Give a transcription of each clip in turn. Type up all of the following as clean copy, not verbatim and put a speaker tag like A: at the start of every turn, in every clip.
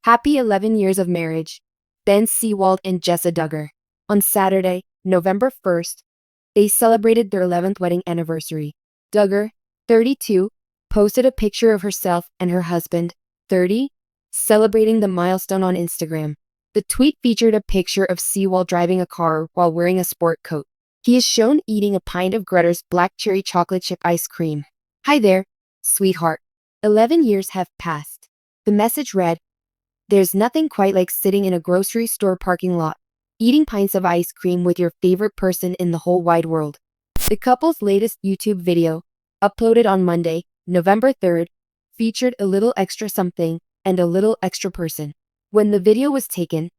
A: Happy 11 years of marriage, Ben Seewald and Jessa Duggar. On Saturday, November 1st, they celebrated their 11th wedding anniversary. Duggar, 32, posted a picture of herself and her husband, 30, celebrating the milestone on Instagram. The tweet featured a picture of Seewald driving a car while wearing a sport coat. He is shown eating a pint of Grutter's black cherry chocolate chip ice cream. "Hi there, sweetheart. 11 years have passed." The message read, "There's nothing quite like sitting in a grocery store parking lot, eating pints of ice cream with your favorite person in the whole wide world." The couple's latest YouTube video, uploaded on Monday, November 3rd, featured a little extra something and a little extra person. When the video was taken,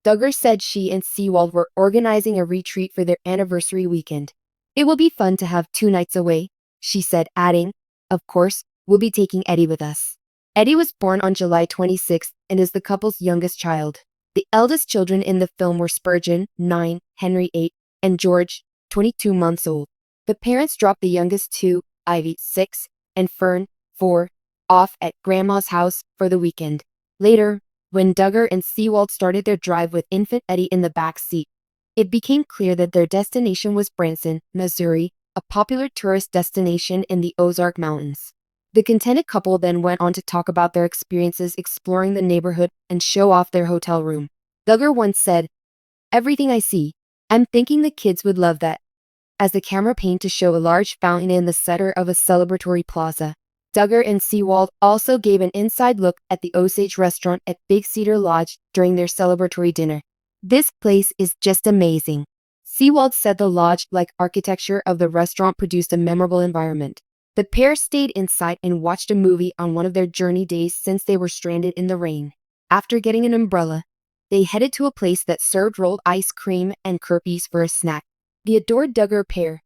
A: Duggar said she and Seewald were organizing a retreat for their anniversary weekend. "It will be fun to have 2 nights away," she said, adding, "Of course, we'll be taking Eddie with us." Eddie was born on July 26th and is the couple's youngest child. The eldest children in the film were Spurgeon, 9, Henry, 8, and George, 22 months old. The parents dropped the youngest two, Ivy, 6, and Fern, 4, off at Grandma's house for the weekend. Later, when Duggar and Seewald started their drive with infant Eddie in the back seat, it became clear that their destination was Branson, Missouri, a popular tourist destination in the Ozark Mountains. The contented couple then went on to talk about their experiences exploring the neighborhood and show off their hotel room. Duggar once said, "Everything I see, I'm thinking the kids would love that," as the camera panned to show a large fountain in the center of a celebratory plaza. Duggar and Seewald also gave an inside look at the Osage restaurant at Big Cedar Lodge during their celebratory dinner. "This place is just amazing." Seewald said the lodge-like architecture of the restaurant produced a memorable environment. The pair stayed inside and watched a movie on one of their journey days since they were stranded in the rain. After getting an umbrella, they headed to a place that served rolled ice cream and Kirpies for a snack. The adored Duggar pair,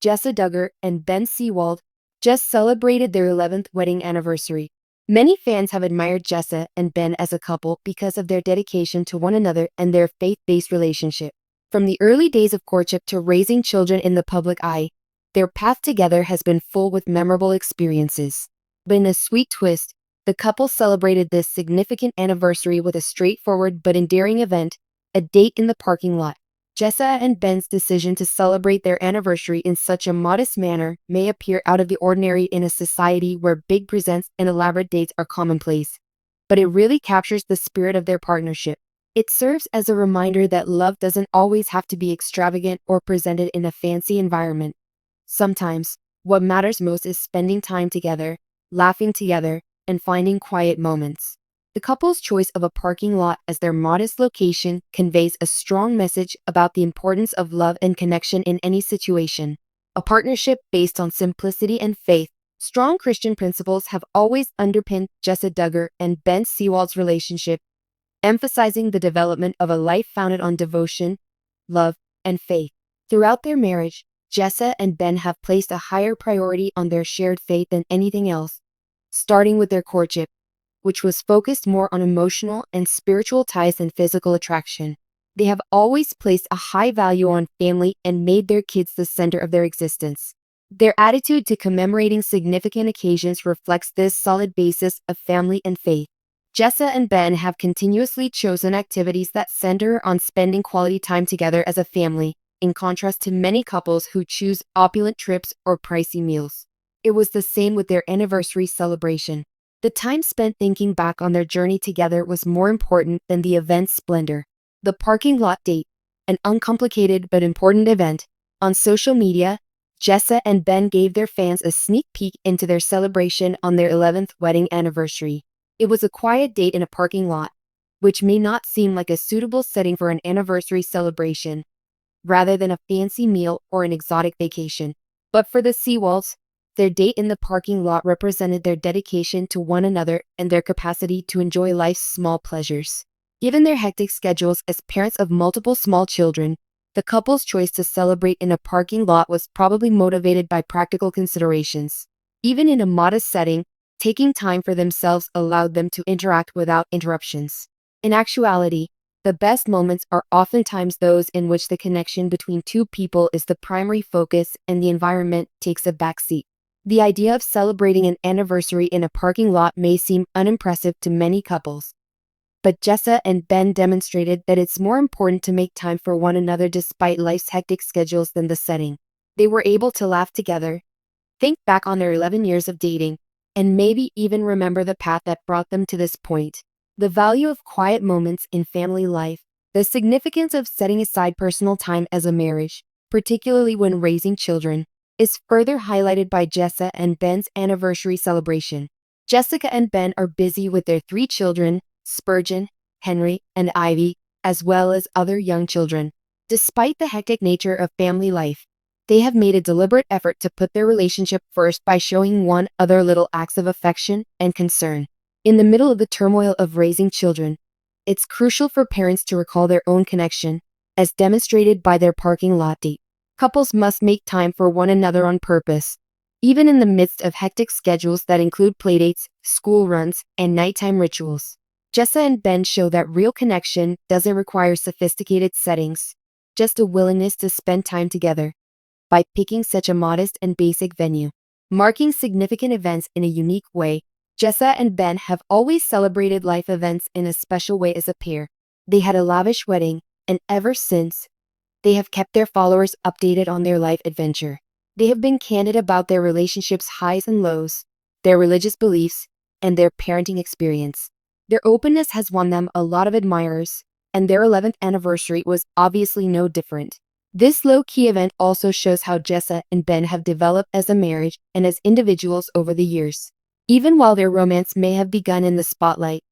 A: Jessa Duggar and Ben Seewald, just celebrated their 11th wedding anniversary. Many fans have admired Jessa and Ben as a couple because of their dedication to one another and their faith-based relationship. From the early days of courtship to raising children in the public eye, their path together has been full with memorable experiences. But in a sweet twist, the couple celebrated this significant anniversary with a straightforward but endearing event, a date in the parking lot. Jessa and Ben's decision to celebrate their anniversary in such a modest manner may appear out of the ordinary in a society where big presents and elaborate dates are commonplace, but it really captures the spirit of their partnership. It serves as a reminder that love doesn't always have to be extravagant or presented in a fancy environment. Sometimes, what matters most is spending time together, laughing together, and finding quiet moments. The couple's choice of a parking lot as their modest location conveys a strong message about the importance of love and connection in any situation. A partnership based on simplicity and faith. Strong Christian principles have always underpinned Jessa Duggar and Ben Seewald's relationship, emphasizing the development of a life founded on devotion, love, and faith. Throughout their marriage, Jessa and Ben have placed a higher priority on their shared faith than anything else, starting with their courtship, which was focused more on emotional and spiritual ties than physical attraction. They have always placed a high value on family and made their kids the center of their existence. Their attitude to commemorating significant occasions reflects this solid basis of family and faith. Jessa and Ben have continuously chosen activities that center on spending quality time together as a family, in contrast to many couples who choose opulent trips or pricey meals. It was the same with their anniversary celebration. The time spent thinking back on their journey together was more important than the event's splendor. The parking lot date, an uncomplicated but important event. On social media, Jessa and Ben gave their fans a sneak peek into their celebration on their 11th wedding anniversary. It was a quiet date in a parking lot, which may not seem like a suitable setting for an anniversary celebration, rather than a fancy meal or an exotic vacation. But for the Seewalds, their date in the parking lot represented their dedication to one another and their capacity to enjoy life's small pleasures. Given their hectic schedules as parents of multiple small children, the couple's choice to celebrate in a parking lot was probably motivated by practical considerations. Even in a modest setting, taking time for themselves allowed them to interact without interruptions. In actuality, the best moments are oftentimes those in which the connection between two people is the primary focus and the environment takes a backseat. The idea of celebrating an anniversary in a parking lot may seem unimpressive to many couples, but Jessa and Ben demonstrated that it's more important to make time for one another despite life's hectic schedules than the setting. They were able to laugh together, think back on their 11 years of dating, and maybe even remember the path that brought them to this point. The value of quiet moments in family life, the significance of setting aside personal time as a marriage, particularly when raising children, is further highlighted by Jessa and Ben's anniversary celebration. Jessica and Ben are busy with their 3 children, Spurgeon, Henry, and Ivy, as well as other young children. Despite the hectic nature of family life, they have made a deliberate effort to put their relationship first by showing one another little acts of affection and concern. In the middle of the turmoil of raising children, it's crucial for parents to recall their own connection, as demonstrated by their parking lot date. Couples must make time for one another on purpose, even in the midst of hectic schedules that include playdates, school runs, and nighttime rituals. Jessa and Ben show that real connection doesn't require sophisticated settings, just a willingness to spend time together. By picking such a modest and basic venue, marking significant events in a unique way, Jessa and Ben have always celebrated life events in a special way as a pair. They had a lavish wedding, and ever since, they have kept their followers updated on their life adventure. They have been candid about their relationship's highs and lows, their religious beliefs, and their parenting experience. Their openness has won them a lot of admirers, and their 11th anniversary was obviously no different. This low-key event also shows how Jessa and Ben have developed as a marriage and as individuals over the years. Even while their romance may have begun in the spotlight,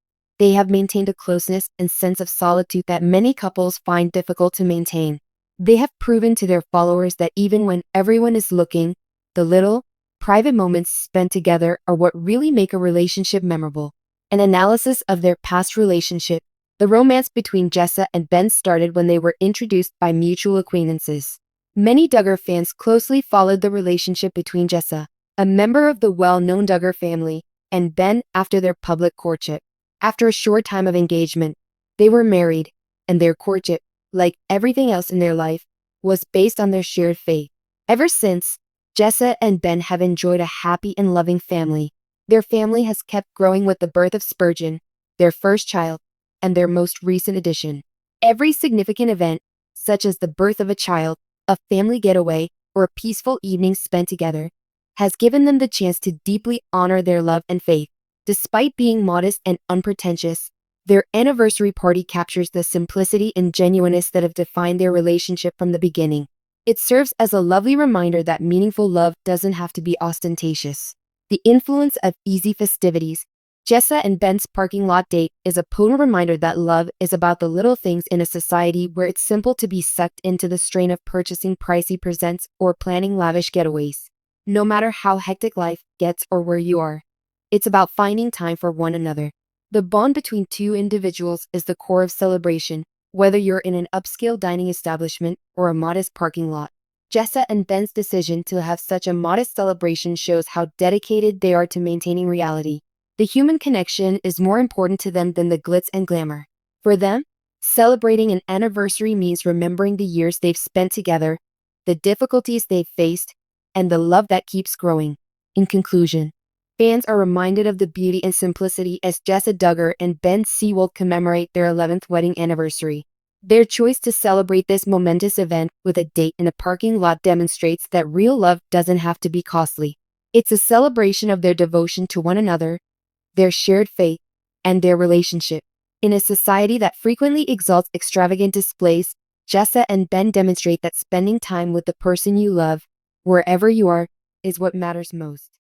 A: they have maintained a closeness and sense of solitude that many couples find difficult to maintain. They have proven to their followers that even when everyone is looking, the little, private moments spent together are what really make a relationship memorable. An analysis of their past relationship. The romance between Jessa and Ben started when they were introduced by mutual acquaintances. Many Duggar fans closely followed the relationship between Jessa, a member of the well-known Duggar family, and Ben after their public courtship. After a short time of engagement, they were married, and their courtship, like everything else in their life, was based on their shared faith. Ever since, Jessa and Ben have enjoyed a happy and loving family. Their family has kept growing with the birth of Spurgeon, their first child, and their most recent addition. Every significant event, such as the birth of a child, a family getaway, or a peaceful evening spent together, has given them the chance to deeply honor their love and faith. Despite being modest and unpretentious, their anniversary party captures the simplicity and genuineness that have defined their relationship from the beginning. It serves as a lovely reminder that meaningful love doesn't have to be ostentatious. The influence of easy festivities. Jessa and Ben's parking lot date is a potent reminder that love is about the little things in a society where it's simple to be sucked into the strain of purchasing pricey presents or planning lavish getaways. No matter how hectic life gets or where you are, it's about finding time for one another. The bond between two individuals is the core of celebration, whether you're in an upscale dining establishment or a modest parking lot. Jessa and Ben's decision to have such a modest celebration shows how dedicated they are to maintaining reality. The human connection is more important to them than the glitz and glamour. For them, celebrating an anniversary means remembering the years they've spent together, the difficulties they've faced, and the love that keeps growing. In conclusion, fans are reminded of the beauty and simplicity as Jessa Duggar and Ben Seewald commemorate their 11th wedding anniversary. Their choice to celebrate this momentous event with a date in a parking lot demonstrates that real love doesn't have to be costly. It's a celebration of their devotion to one another, their shared faith, and their relationship. In a society that frequently exalts extravagant displays, Jessa and Ben demonstrate that spending time with the person you love, wherever you are, is what matters most.